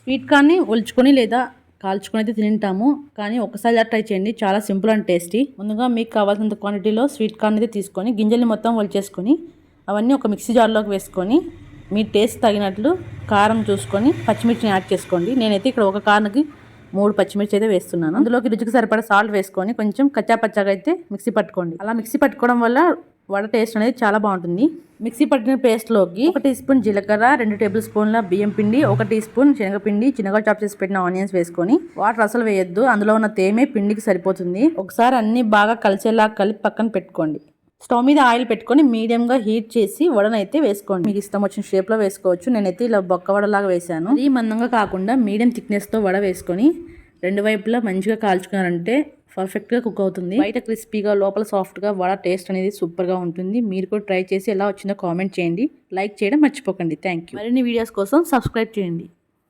Sweet కార్న్ని ఒలుచుకొని లేదా కాల్చుకొని అయితే తింటాము, కానీ ఒకసారి ఇలా ట్రై చేయండి, చాలా సింపుల్ అండ్ టేస్టీ. ముందుగా మీకు కావాల్సినంత క్వాంటిటీలో స్వీట్ కార్న్ అయితే తీసుకొని గింజల్ని మొత్తం ఒలిచేసుకొని అవన్నీ ఒక మిక్సీ జార్లోకి వేసుకొని మీ టేస్ట్ తగినట్లు కారం చూసుకొని పచ్చిమిర్చిని యాడ్ చేసుకోండి. నేనైతే ఇక్కడ ఒక కార్న్కి 3 పచ్చిమిర్చి అయితే వేస్తున్నాను. అందులోకి రుచికి సరిపడా సాల్ట్ వేసుకొని కొంచెం కచ్చాపచ్చాగా అయితే మిక్సీ పట్టుకోండి. అలా మిక్సీ పట్టుకోవడం వల్ల వడ టేస్ట్ అనేది చాలా బాగుంటుంది. మిక్సీ పట్టిన పేస్ట్లోకి 1 టీ స్పూన్ జీలకర్ర, 2 టేబుల్ స్పూన్ల బియ్యం పిండి, 1 టీ స్పూన్ శనగపిండి, చిన్నగా చాప్ చేసి పెట్టిన ఆనియన్స్ వేసుకొని వాటర్ అసలు వేయొద్దు, అందులో ఉన్న తేమే పిండికి సరిపోతుంది. ఒకసారి అన్ని బాగా కలిసేలా కలిపి పక్కన పెట్టుకోండి. స్టవ్ మీద ఆయిల్ పెట్టుకొని మీడియంగా హీట్ చేసి వడనైతే వేసుకోండి. మీకు ఇష్టం వచ్చిన షేప్లో వేసుకోవచ్చు. నేనైతే ఇలా బొక్క వడలాగా వేసాను. ఈ మందంగా కాకుండా మీడియం థిక్నెస్తో వడ వేసుకొని 2 వైపులా మంచిగా కాల్చుకున్నారంటే పర్ఫెక్ట్గా కుక్ అవుతుంది. బయట క్రిస్పీగా లోపల సాఫ్ట్గా వడ టేస్ట్ అనేది సూపర్గా ఉంటుంది. మీరు కూడా ట్రై చేసి ఎలా వచ్చిందో కామెంట్ చేయండి. లైక్ చేయడం మర్చిపోకండి. Thank you. మరిన్ని వీడియోస్ కోసం సబ్స్క్రైబ్ చేయండి.